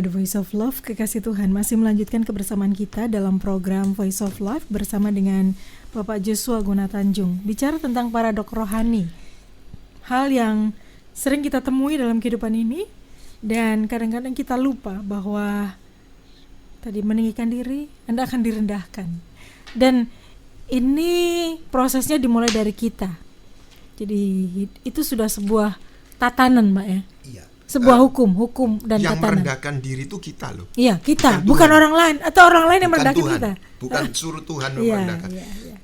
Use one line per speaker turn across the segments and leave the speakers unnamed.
The Voice of Love, kekasih Tuhan, masih melanjutkan kebersamaan kita dalam program Voice of Love bersama dengan Bapak Joshua Gunatanjung. Bicara tentang paradok rohani, hal yang sering kita temui dalam kehidupan ini, dan kadang-kadang kita lupa bahwa tadi meninggikan diri, Anda akan direndahkan. Dan ini prosesnya dimulai dari kita. Jadi itu sudah sebuah tatanan, Mbak ya.
Iya.
Sebuah hukum dan
yang
tatanan.
Yang merendahkan diri itu kita loh.
Iya, kita, bukan orang lain atau orang lain yang merendahkan
Tuhan.
kita.
Bukan suruh Tuhan merendahkan.
Iya.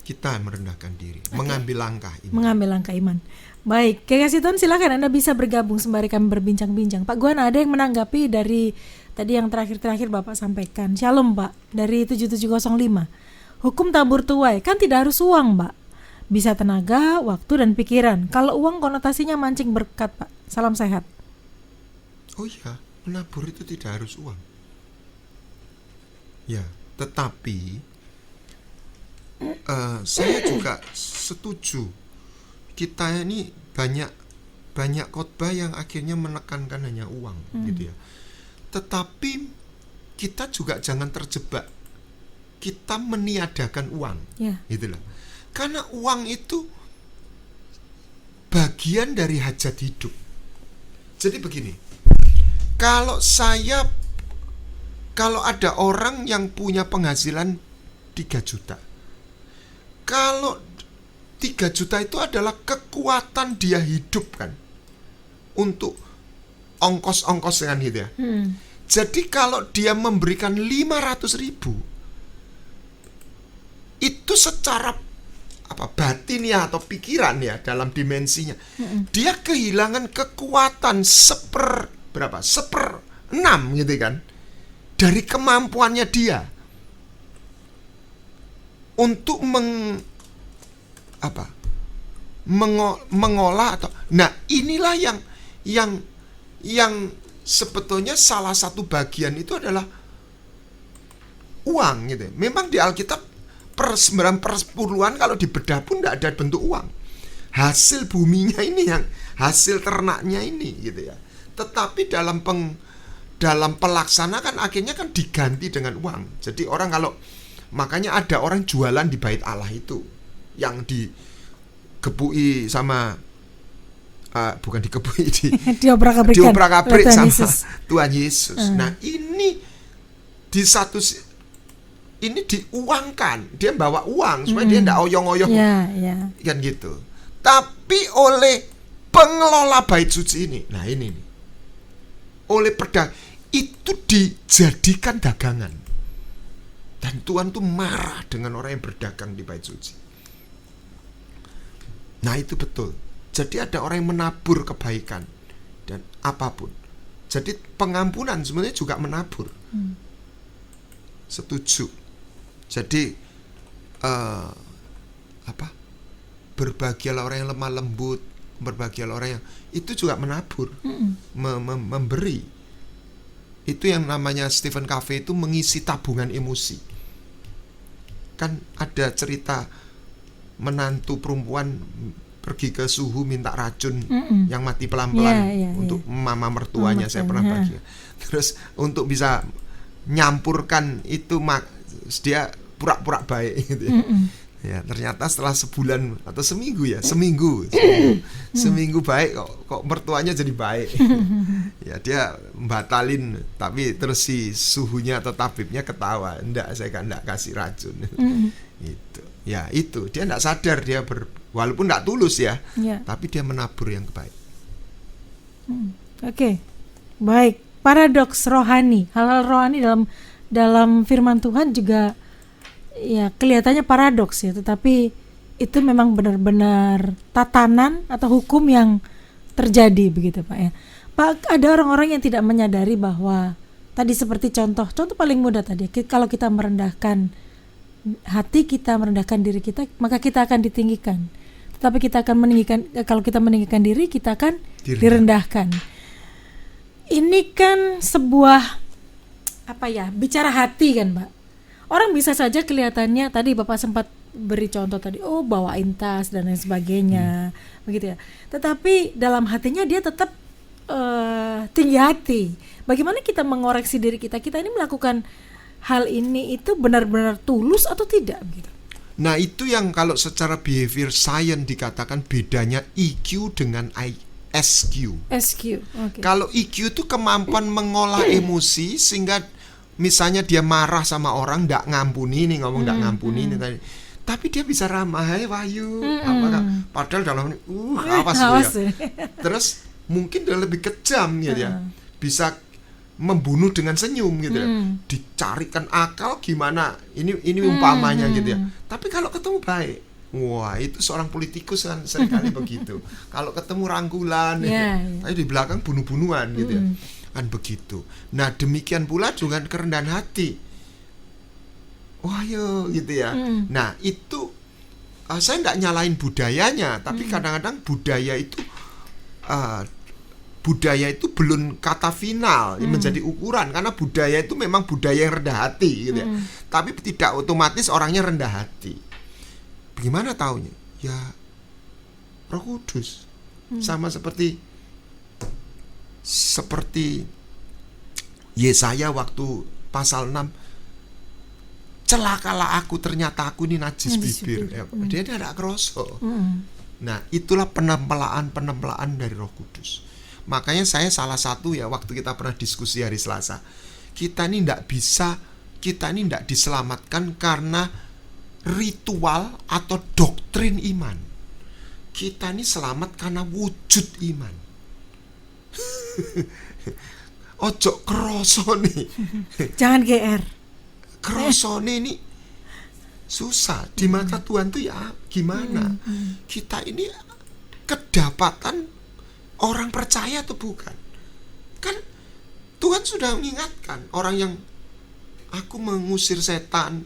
Kita merendahkan diri, mengambil langkah iman.
Mengambil langkah iman. Baik, kekasih Tuhan, silakan Anda bisa bergabung sembari kami berbincang-bincang. Pak Guana, ada yang menanggapi dari tadi yang terakhir Bapak sampaikan. Shalom Pak, dari 7705. Hukum tabur tuai, kan tidak harus uang Mbak. Bisa tenaga, waktu, dan pikiran. Kalau uang konotasinya mancing berkat Pak. Salam sehat.
Oh iya, menabur itu tidak harus uang. Ya, tetapi saya juga setuju. Kita ini banyak khotbah yang akhirnya menekankan hanya uang, gitu ya. Tetapi kita juga jangan terjebak. Kita meniadakan uang, gitu loh. Karena uang itu bagian dari hajat hidup. Jadi begini, kalau ada orang yang punya penghasilan 3 juta, kalau 3 juta itu adalah kekuatan dia hidup kan, untuk ongkos-ongkos kan gitu ya. Jadi kalau dia memberikan 500.000, itu secara batin ya atau pikiran ya, dalam dimensinya dia kehilangan kekuatan 1/6 gitu kan, dari kemampuannya dia untuk mengolah atau inilah yang sebetulnya salah satu bagian itu adalah uang gitu. Memang di Alkitab per 9/10 kalau dibedah pun tidak ada bentuk uang. Hasil buminya ini, yang hasil ternaknya ini gitu ya. Tetapi dalam pelaksana kan akhirnya kan diganti dengan uang. Jadi orang makanya ada orang jualan di Bait Allah itu yang digebui sama bukan digebui diobrak-abrik sama Yesus. Tuhan Yesus. Nah, ini di satu ini diuangkan, dia bawa uang supaya dia tidak oyong-oyong, kan gitu. Tapi oleh pengelola bait suci ini, nah ini nih, oleh pedagang itu dijadikan dagangan, dan Tuhan tuh marah dengan orang yang berdagang di bait suci. Nah itu betul. Jadi ada orang yang menabur kebaikan dan apapun. Jadi pengampunan sebenarnya juga menabur. Setuju. Jadi berbahagialah orang yang lemah lembut, berbahagialah orang yang itu juga menabur, memberi. Itu yang namanya Stephen Covey itu mengisi tabungan emosi. Kan ada cerita menantu perempuan pergi ke suhu minta racun yang mati pelan-pelan untuk mama mertuanya. Saya pernah bagi. Terus untuk bisa nyampurkan itu dia pura-pura baik gitu ya. Ya, ternyata setelah sebulan atau seminggu baik kok mertuanya jadi baik. Ya, dia batalin, tapi terus si suhunya atau tabibnya ketawa, saya enggak kasih racun. Itu. Ya, itu dia enggak sadar, dia walaupun enggak tulus ya, tapi dia menabur yang baik.
Oke. Baik, paradoks rohani, hal-hal rohani dalam firman Tuhan juga ya kelihatannya paradoks ya, tetapi itu memang benar-benar tatanan atau hukum yang terjadi begitu Pak ya. Pak, ada orang-orang yang tidak menyadari bahwa tadi seperti contoh paling mudah tadi, kalau kita merendahkan hati kita, merendahkan diri kita, maka kita akan ditinggikan. Tetapi kita akan kalau kita meninggikan diri, kita akan direndahkan. Ini kan sebuah bicara hati kan Mbak. Orang bisa saja kelihatannya, tadi Bapak sempat beri contoh tadi, bawain tas dan lain sebagainya, begitu ya. Tetapi dalam hatinya dia tetap tinggi hati. Bagaimana kita mengoreksi diri kita? Kita ini melakukan hal ini itu benar-benar tulus atau tidak gitu.
Nah, itu yang kalau secara behavior science dikatakan bedanya EQ dengan SQ.
Okay.
Kalau EQ itu kemampuan mengolah emosi sehingga misalnya dia marah sama orang ndak ngampuni nih, ngomong ndak ngampuni nih tadi. Tapi dia bisa ramah, "Hai Wahyu." Apakah padahal dalam awas ya. Terus mungkin dia lebih kejam gitu ya. Bisa membunuh dengan senyum gitu ya. Dicarikan akal gimana ini umpamanya gitu ya. Tapi kalau ketemu baik, wah itu seorang politikus kan seringkali begitu. Kalau ketemu rangkulan tapi di belakang bunuh-bunuhan gitu ya. Kan begitu. Nah, demikian pula dengan kerendahan hati. Wah yo gitu ya. Nah, itu saya nggak nyalain budayanya, tapi kadang-kadang budaya itu belum kata final menjadi ukuran, karena budaya itu memang budaya yang rendah hati gitu ya. Tapi tidak otomatis orangnya rendah hati. Bagaimana taunya? Ya Roh Kudus. Sama seperti Yesaya waktu pasal 6, celakalah aku, ternyata aku ini najis bibir. Dia tidak kerosok. Nah, itulah penempelaan dari Roh Kudus. Makanya saya salah satu ya, waktu kita pernah diskusi hari Selasa, kita ini tidak diselamatkan karena ritual atau doktrin iman. Kita ini selamat karena wujud iman. Ojo kerosone.
Jangan GR.
Kerosone ini susah di mata Tuhan tuh ya gimana? Kita ini kedapatan orang percaya atau bukan? Kan Tuhan sudah mengingatkan orang yang aku mengusir setan,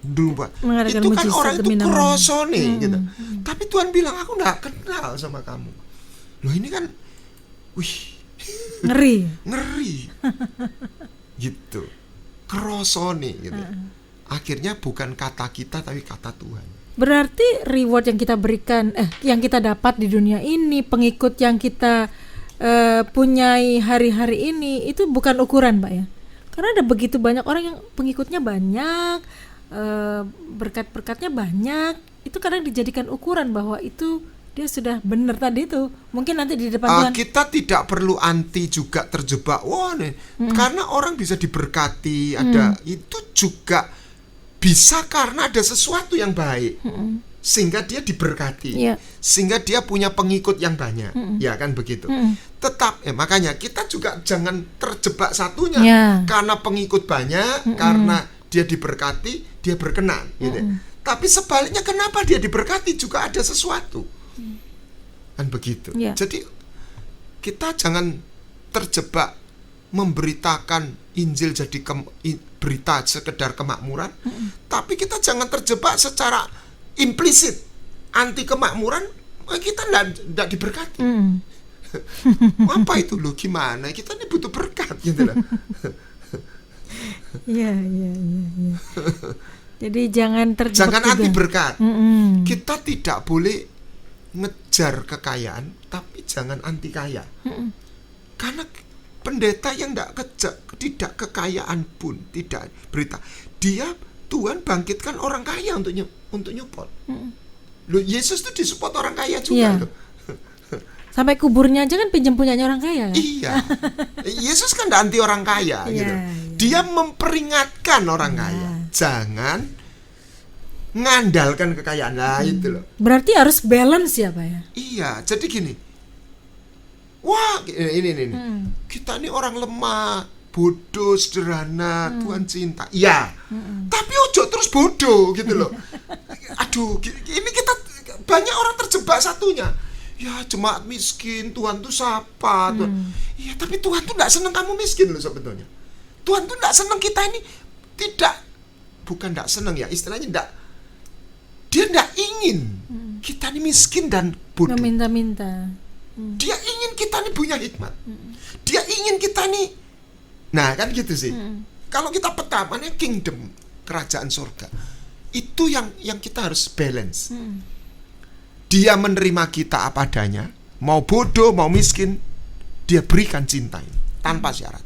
itu kan orang itu kerosone gitu. Tapi Tuhan bilang aku nggak kenal sama kamu. Loh ini kan, ngeri gitu, kerosone gitu. Akhirnya bukan kata kita tapi kata Tuhan.
Berarti reward yang kita berikan, yang kita dapat di dunia ini, pengikut yang kita punyai hari-hari ini, itu bukan ukuran, Pak ya. Karena ada begitu banyak orang yang pengikutnya banyak, berkat-berkatnya banyak, itu kadang dijadikan ukuran bahwa itu dia sudah benar tadi itu. Mungkin nanti di depan Tuhan.
Kita tidak perlu anti juga terjebak. Wah nih, karena orang bisa diberkati, ada itu juga bisa karena ada sesuatu yang baik, sehingga dia diberkati, sehingga dia punya pengikut yang banyak, ya kan begitu. Tetap, makanya kita juga jangan terjebak satunya, karena pengikut banyak, karena dia diberkati, dia berkenan, gitu. Tapi sebaliknya, kenapa dia diberkati juga ada sesuatu, kan begitu. Jadi kita jangan terjebak memberitakan Injil jadi berita sekedar kemakmuran, tapi kita jangan terjebak secara implisit anti kemakmuran, kita tidak diberkati. Apa itu loh, gimana? Kita ini butuh berkat gitu loh.
Iya. Jadi jangan terjebak. Jangan
anti berkat. Kita tidak boleh ngejar kekayaan, tapi jangan anti kaya. Karena pendeta yang tidak kekayaan pun tidak berita. Tuhan bangkitkan orang kaya untuk nyupport. Loh, Yesus tuh disupport orang kaya juga loh.
Sampai kuburnya aja kan pinjam punyanya orang kaya kan?
Iya. Yesus kan tidak anti orang kaya gitu. Dia memperingatkan orang kaya, jangan ngandalkan kekayaan. Nah, itu loh.
Berarti harus balance ya, Pak ya?
Iya, jadi gini. Wah, ini. Kita ini orang lemah, bodoh, sederhana, Tuhan cinta. Iya. Tapi ojo terus bodoh gitu loh. Aduh, ini kita banyak orang terjebak satunya. Ya, jemaat miskin, Tuhan tuh sapa. Iya, tapi Tuhan tuh enggak senang kamu miskin loh sebetulnya. Tuhan tuh enggak senang kita ini bukan enggak senang ya, istilahnya enggak. Dia enggak ingin kita ini miskin dan bodoh.
Meminta-minta.
Dia ingin kita ini punya hikmat. Dia ingin kita ini, nah kan gitu sih. Kalau kita peta mana kingdom, kerajaan surga, itu yang kita harus balance. Dia menerima kita apa adanya, mau bodoh, mau miskin, dia berikan cinta ini tanpa syarat.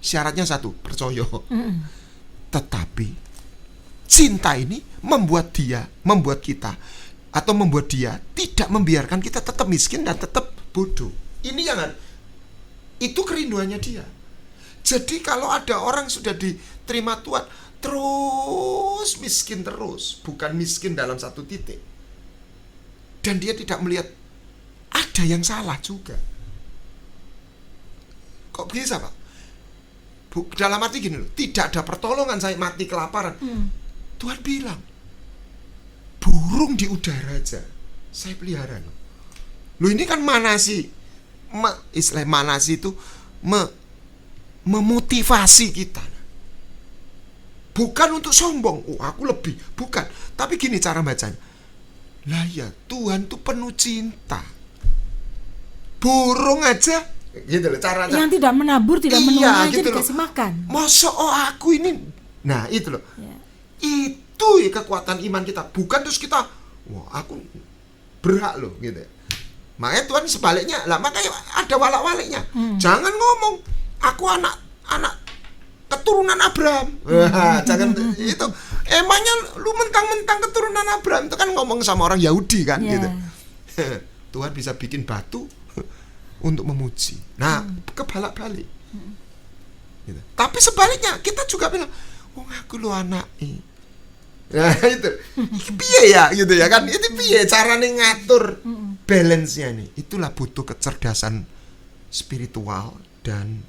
Syaratnya satu, percaya. Tetapi cinta ini membuat kita atau membuat dia tidak membiarkan kita tetap miskin dan tetap bodoh. Ini itu kerinduannya dia. Jadi kalau ada orang sudah diterima Tuhan terus miskin terus, bukan miskin dalam satu titik, dan dia tidak melihat ada yang salah juga. Kok bisa, Pak? Dalam arti gini loh, tidak ada pertolongan, saya mati kelaparan. Tuhan bilang, burung di udara aja saya pelihara loh. Ini kan manasi. Istilah manasi itu memotivasi kita. Bukan untuk sombong, aku lebih, bukan. Tapi gini cara bacanya. Lah ya, Tuhan tuh penuh cinta. Burung aja gitu loh caranya.
Yang tidak menabur, tidak menuai aja
gitu
dikasih makan.
Masa aku ini. Nah, itu loh.
Ya.
Itu ya kekuatan iman kita. Bukan terus kita, wah aku berhak loh gitu. Makanya Tuhan sebaliknya. Lah makanya ada walak-waliknya. Jangan ngomong aku anak keturunan Abraham. Jangan itu. Emangnya lu mentang-mentang keturunan Abraham, itu kan ngomong sama orang Yahudi kan gitu. Tuhan bisa bikin batu untuk memuji. Nah, kebalak-balik. Gitu. Tapi sebaliknya kita juga bilang, aku lu anak ini. Nah, itu. Piye ya gitu ya kan. Itu piye carane ngatur balance-nya nih. Itulah butuh kecerdasan spiritual dan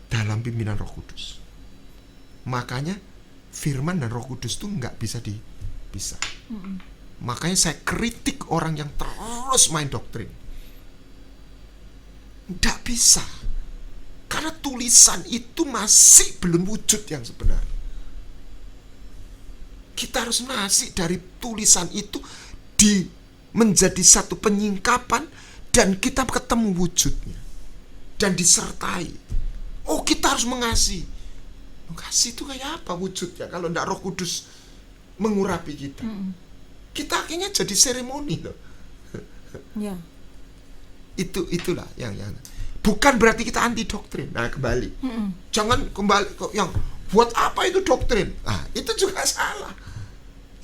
dalam pimpinan Roh Kudus. Makanya firman dan Roh Kudus itu nggak bisa dipisah. Makanya saya kritik orang yang terus main doktrin. Nggak bisa. Karena tulisan itu masih belum wujud yang sebenarnya. Kita harus ngasih dari tulisan itu menjadi satu penyingkapan dan kita ketemu wujudnya. Dan disertai. Kita harus mengasihi. Mengasihi itu kayak apa wujudnya kalau tidak Roh Kudus mengurapi kita? Kita akhirnya jadi seremoni loh.
Ya.
Itulah yang bukan berarti kita anti doktrin. Nah, kembali. Jangan kembali kok yang buat apa itu doktrin? Nah, itu juga salah.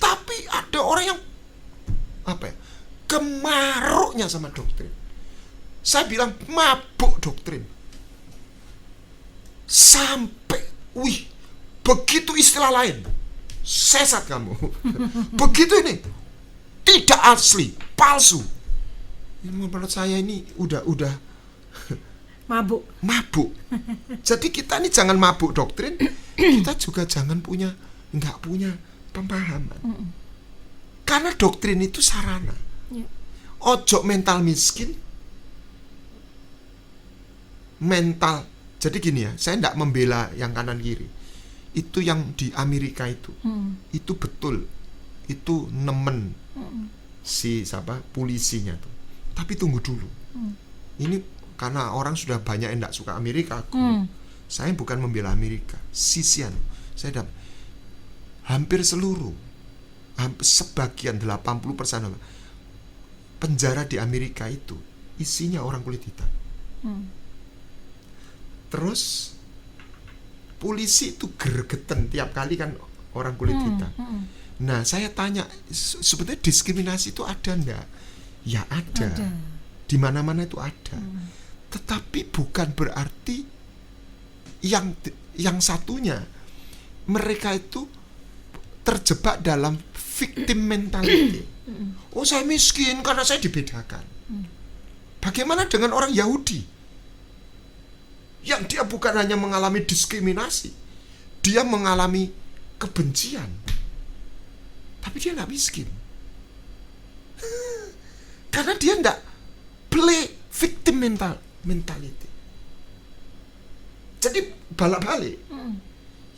Tapi ada orang yang kemaruknya sama doktrin. Saya bilang mabuk doktrin. Sampai, begitu istilah lain, sesat kamu. Begitu ini, tidak asli, palsu. Menurut saya ini udah
mabuk.
Jadi kita ini jangan mabuk doktrin, kita juga jangan nggak punya pemahaman. Karena doktrin itu sarana. Ojo mental miskin, mental. Jadi gini ya, saya tidak membela yang kanan kiri. Itu yang di Amerika itu betul, itu nemen si polisinya tuh. Tapi tunggu dulu. Ini karena orang sudah banyak yang tidak suka Amerika. Saya bukan membela Amerika, sisian. Saya hampir sebagian 80% penjara di Amerika itu isinya orang kulit hitam. Terus polisi itu gregetan tiap kali kan orang kulit hitam. Nah, saya tanya, sebetulnya diskriminasi itu ada enggak? Ya ada. Di mana-mana itu ada. Tetapi bukan berarti yang satunya mereka itu terjebak dalam victim mentality. Saya miskin karena saya dibedakan. Bagaimana dengan orang Yahudi? Yang dia bukan hanya mengalami diskriminasi, dia mengalami kebencian, tapi dia nggak miskin karena dia nggak play victim mentality. Jadi balik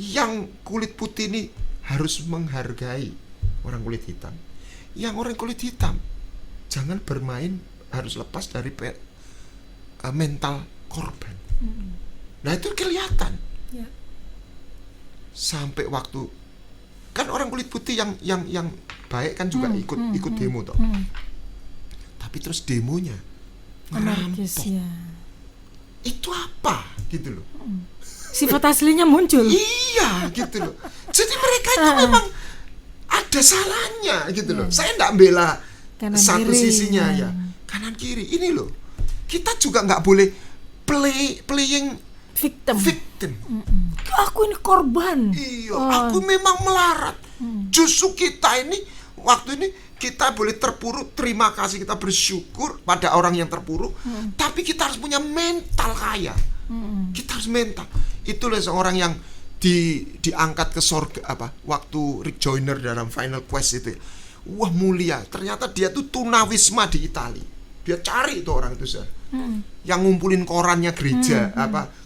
yang kulit putih ini harus menghargai orang kulit hitam. Yang orang kulit hitam jangan bermain, harus lepas dari mental korban. Nah itu kelihatan. Sampai waktu kan orang kulit putih yang baik kan juga ikut demo toh. Tapi tapi terus demonya
Anarkis
ngerampok.
ya.
Itu apa gitu loh.
Sifat aslinya muncul.
Iya gitu loh. Jadi mereka itu memang ada salahnya gitu loh. Saya enggak bela
Kanan
satu
kiri,
sisinya
ya.
ya. Kanan kiri ini loh. Kita juga nggak boleh playing
Victim.
victim.
Aku ini korban.
Iya, aku memang melarat. Justru kita ini waktu ini kita boleh terpuruk, terima kasih, kita bersyukur pada orang yang terpuruk. Tapi kita harus punya mental kaya. Kita harus mental. Itulah seorang yang diangkat ke sorga waktu Rick Joyner dalam Final Quest itu ya. Wah mulia, ternyata dia tuh tunawisma di Italia. Dia cari itu orang itu yang ngumpulin korannya gereja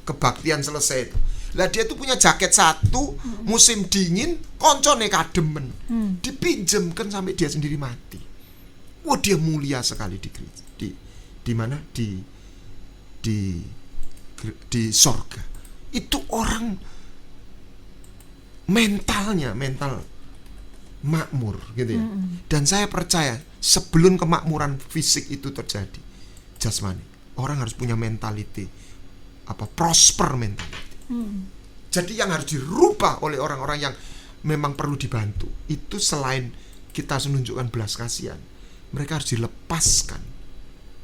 kebaktian selesai itu. Lah dia tuh punya jaket satu, musim dingin, koncone kademen, dipinjemkan sampai dia sendiri mati. Wah dia mulia sekali di gereja, di mana di sorga. Itu orang mental makmur gitu ya. Dan saya percaya sebelum kemakmuran fisik itu terjadi, jasmani, orang harus punya mentality prosper mentality. Jadi yang harus dirubah oleh orang-orang yang memang perlu dibantu itu selain kita harus menunjukkan belas kasihan, mereka harus dilepaskan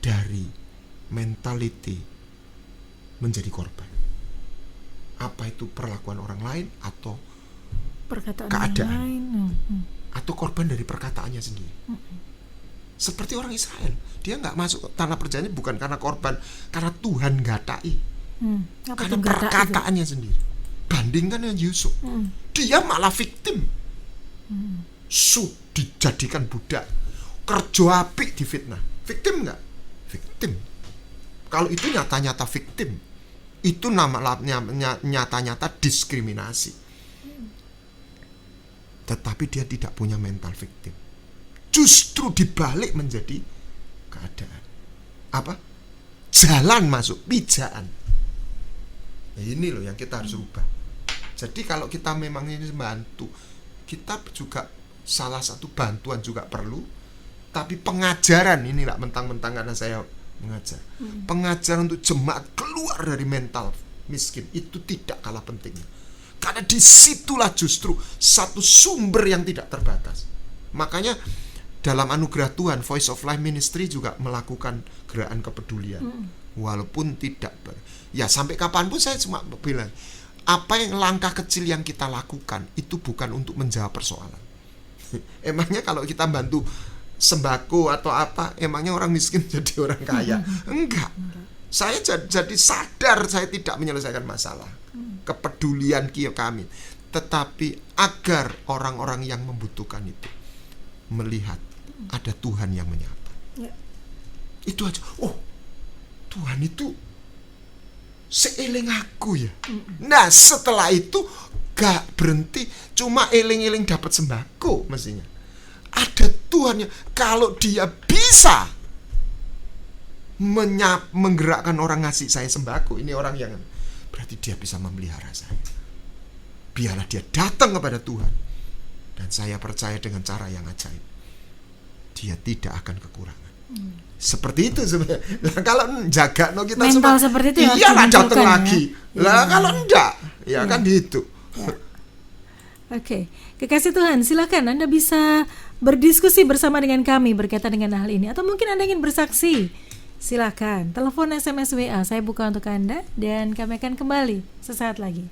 dari mentality menjadi korban. Apa itu perlakuan orang lain atau
Perkataan
keadaan
yang lain.
atau korban dari perkataannya sendiri. Seperti orang Israel, dia nggak masuk tanah perjanjian bukan karena korban, karena Tuhan gatai, karena perkataannya sendiri. Bandingkan dengan Yusuf, dia malah victim, dijadikan budak, kerja apik difitnah. Victim nggak? Victim. Kalau itu nyata-nyata victim, itu namanya nyata-nyata diskriminasi. Tetapi dia tidak punya mental victim. Justru dibalik menjadi keadaan. Jalan masuk, pijaan. Nah, ini loh yang kita harus rubah. Jadi kalau kita memang ini membantu, kita juga salah satu bantuan juga perlu. Tapi pengajaran ini lah mentang-mentang karena saya mengajar. Pengajaran untuk jemaat keluar dari mental miskin itu tidak kalah pentingnya. Karena disitulah justru satu sumber yang tidak terbatas. Makanya dalam anugerah Tuhan, Voice of Life Ministry juga melakukan gerakan kepedulian. Walaupun tidak ya sampai kapanpun saya cuma bilang, apa yang langkah kecil yang kita lakukan itu bukan untuk menjawab persoalan. Emangnya kalau kita bantu sembako atau apa, emangnya orang miskin jadi orang kaya? Enggak. Saya jadi sadar saya tidak menyelesaikan masalah. Kepedulian kami, tetapi agar orang-orang yang membutuhkan itu melihat ada Tuhan yang menyapa. Itu aja. Oh, Tuhan itu seeling aku ya. Nah, setelah itu gak berhenti cuma eling-eling dapat sembako mestinya. Ada Tuhan yang kalau dia bisa menggerakkan orang ngasih saya sembako, ini orang yang berarti dia bisa memelihara saya. Biarlah dia datang kepada Tuhan, dan saya percaya dengan cara yang ajaib dia tidak akan kekurangan. Seperti itu sebenarnya. Nah, kalau jaga kita
mental seperti itu
iya lah datang
ya?
lagi. Lah kalau enggak ya kan gitu.
Oke, kekasih Tuhan, silakan Anda bisa berdiskusi bersama dengan kami berkaitan dengan hal ini, atau mungkin Anda ingin bersaksi. Silakan, telepon, SMS, WA, saya buka untuk Anda dan kami akan kembali sesaat lagi.